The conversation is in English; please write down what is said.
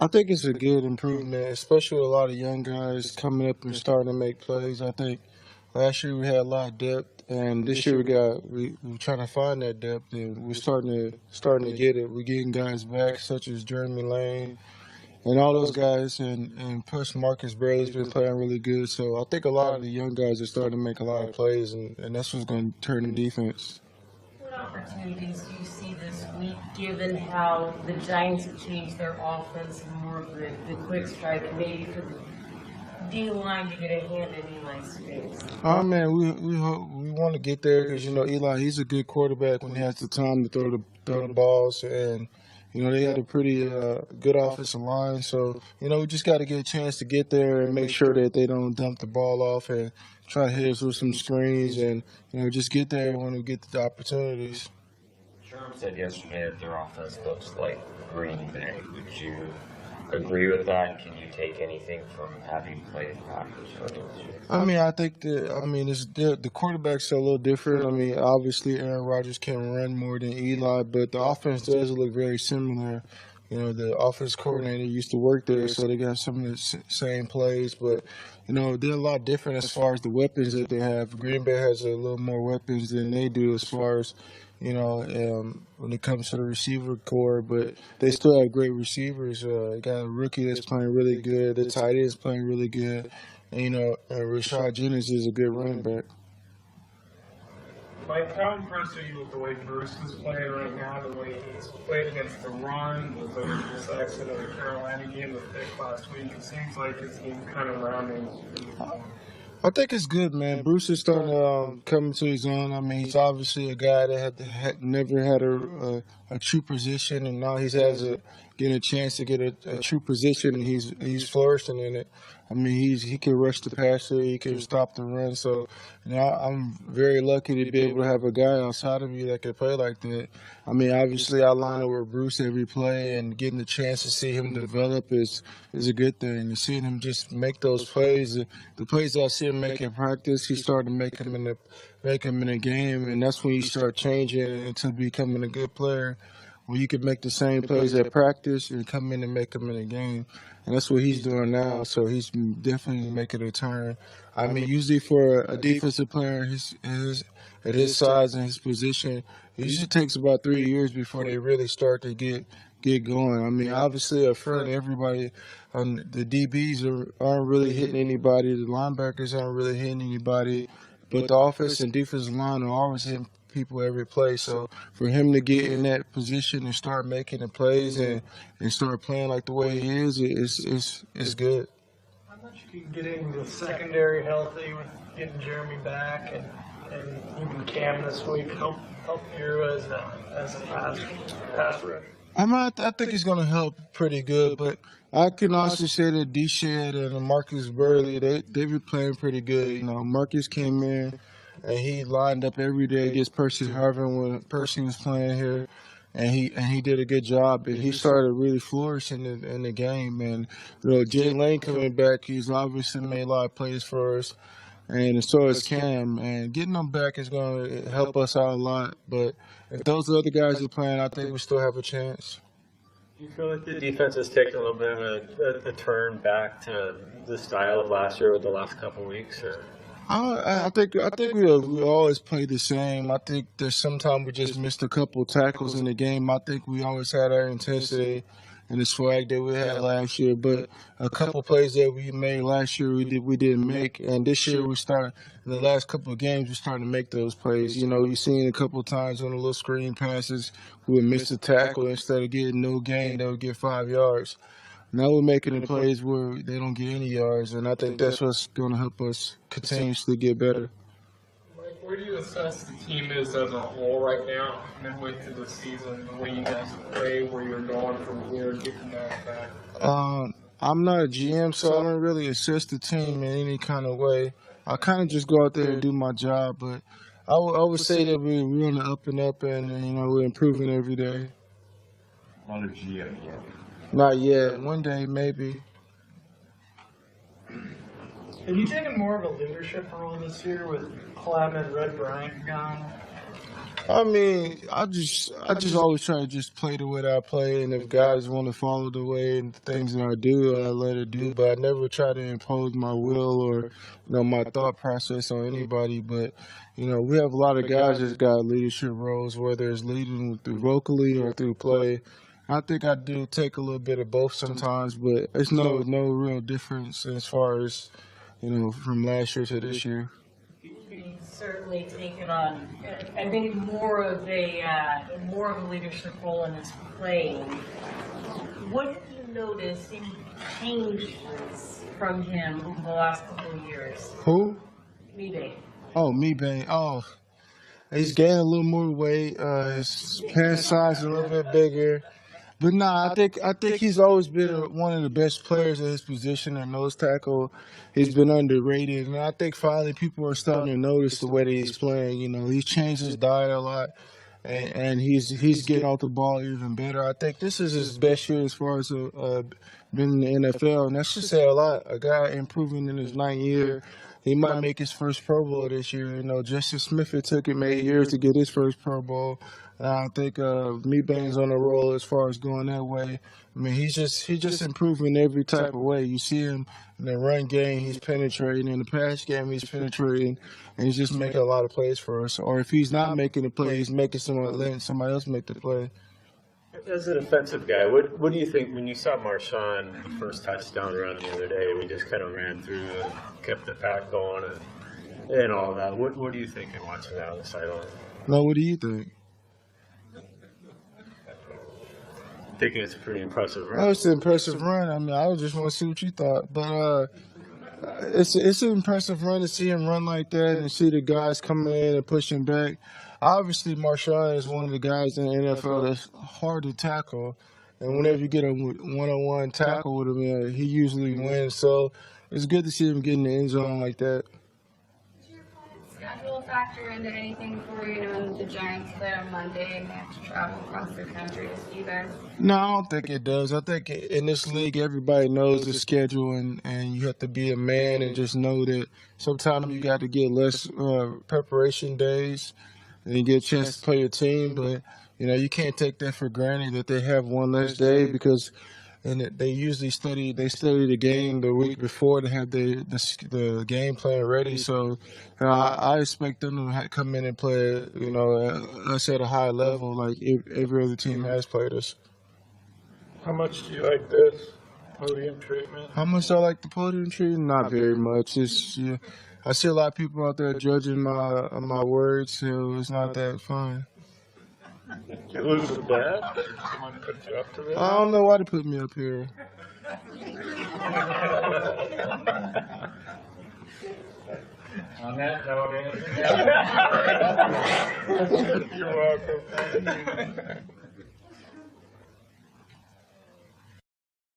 I think it's a good improvement, especially with a lot of young guys coming up and starting to make plays. I think last year we had a lot of depth, and this year we're trying to find that depth, and we're starting to get it. We're getting guys back such as Jeremy Lane and all those guys, and plus Marcus Bailey's been playing really good. So I think a lot of the young guys are starting to make a lot of plays, and that's what's going to turn the defense. What opportunities do you see this week, given how the Giants have changed their offense and more of the quick strike, and maybe for the D-line to get a hand in Eli's space? Oh man, we want to get there because Eli, he's a good quarterback when he has the time to throw the balls, and they had a pretty good offensive line. So we just got to get a chance to get there and make sure that they don't dump the ball off and try to hit us with some screens, and just get there when we get the opportunities. Sherm said yesterday that their offense looks like Green Bay. Would you agree with that? Can you take anything from having played practice? I think the quarterbacks are a little different. Obviously Aaron Rodgers can run more than Eli, but the offense does look very similar. The offense coordinator used to work there, so they got some of the same plays, but they're a lot different as far as the weapons that they have. Green Bay has a little more weapons than they do as far as when it comes to the receiver core, but they still have great receivers. They got a rookie that's playing really good. The tight end is playing really good. And, Rashad Jennings is a good running back. Mike, how impressed are you with the way Bruce is playing right now, the way he's played against the run, the sacks in the Carolina game, the pick last week? It seems like his game kind of rounding. I think it's good, man. Bruce is starting to come into his own. He's obviously a guy that had never had a true position, and now getting a chance to get a true position, and he's flourishing in it. He can rush the passer, he can stop the run. So, I'm very lucky to be able to have a guy outside of me that can play like that. Obviously, I line up with Bruce every play, and getting the chance to see him develop is a good thing. And seeing him just make those plays, the plays I see him make in practice, he started to make them in the game, and that's when you start changing into becoming a good player. When you can make the same plays at practice and come in and make them in a game. And that's what he's doing now, so he's definitely making a turn. Usually for a defensive player at his size and his position, it usually takes about 3 years before they really start to get going. Obviously up front, everybody, the DBs aren't really hitting anybody. The linebackers aren't really hitting anybody. But the offense and defensive line are always hitting people every play. So for him to get in that position and start making the plays and start playing like the way he is, it's good. How much can getting the secondary healthy with getting Jeremy back and even Cam this week help you as a pass rush? I think it's going to help pretty good, but I can also say that D-Shed and Marcus Burley, they've been playing pretty good. Marcus came in and he lined up every day against Percy Harvin when Percy was playing here, and he did a good job, and he started really flourishing in the game. And Jay Lane coming back, he's obviously made a lot of plays for us, and so is Cam. And getting them back is going to help us out a lot. But if those other guys are playing, I think we still have a chance. Do you feel like the defense has taken a little bit of a turn back to the style of last year with the last couple of weeks? Or? I think we always play the same. I think there's sometimes we just missed a couple tackles in the game. I think we always had our intensity and the swag that we had last year. But a couple plays that we made last year we didn't make, and this year in the last couple of games we're starting to make those plays. You've seen a couple of times on the little screen passes we would miss a tackle, instead of getting no gain, they would get 5 yards. Now we're making the plays where they don't get any yards, and I think that's what's going to help us continuously get better. Mike, where do you assess the team is as a whole right now, midway through the season, the way you guys play, where you're going from here, getting that back? I'm not a GM, so I don't really assess the team in any kind of way. I kind of just go out there and do my job, but I would say that we're on the up and up, and we're improving every day. Not a GM yet. Not yet. One day, maybe. Have you taken more of a leadership role this year with Clem and Red Bryant gone? I mean, I just always try to just play the way that I play, and if guys want to follow the way and the things that I do, I let it do. But I never try to impose my will or, my thought process on anybody. But we have a lot of guys that's got leadership roles, whether it's leading through vocally or through play. I think I do take a little bit of both sometimes, but it's no real difference as far as from last year to this year. You certainly take it on. I think more of a leadership role in his playing. What have you noticed in changes from him over the last couple of years? Who? Maybe. Oh, me, bang. Oh, he's gaining a little more weight. His pant size is a little bit bigger. But nah, I think he's always been one of the best players at his position at nose tackle. He's been underrated, and I think finally people are starting to notice the way that he's playing. He's changed his diet a lot, and he's getting off the ball even better. I think this is his best year as far as been in the NFL, and that should say a lot. A guy improving in his ninth year. He might make his first Pro Bowl this year. Justice Smith, it took him 8 years to get his first Pro Bowl. I think Bang's on a roll as far as going that way. I mean, he's just improving every type of way. You see him in the run game, he's penetrating. In the pass game, he's penetrating, and he's just making a lot of plays for us. Or if he's not making the play, he's letting somebody else make the play. As a defensive guy, what do you think when you saw Marshawn first touchdown run the other day? We just kind of ran through and kept the pack going and all that. What do you think in watching that on the sideline? No, what do you think? Thinking it's a pretty impressive run. Oh, it's an impressive run. I mean, I just want to see what you thought. But it's an impressive run to see him run like that and see the guys coming in and pushing back. Obviously, Marshawn is one of the guys in the NFL that's hard to tackle. And whenever you get a one-on-one tackle with him, he usually wins. So it's good to see him get in the end zone like that. Does your opponent's schedule factor into anything for you? When the Giants play on Monday and they have to travel across the country to see you guys? No, I don't think it does. I think in this league, everybody knows the schedule, and you have to be a man and just know that sometimes you got to get less preparation days and you get a chance to play your team. But, you can't take that for granted that they have one less day because they usually study the game the week before to have the game plan ready. So I expect them to come in and play, us at a high level like every other team has played us. How much do you like this podium treatment? How much I like the podium treatment? Not very much. I see a lot of people out there judging my words, so it's not that fun. You lose the bet? Did someone put you up to this? I don't know why they put me up here. On that note, You're welcome. Thank you.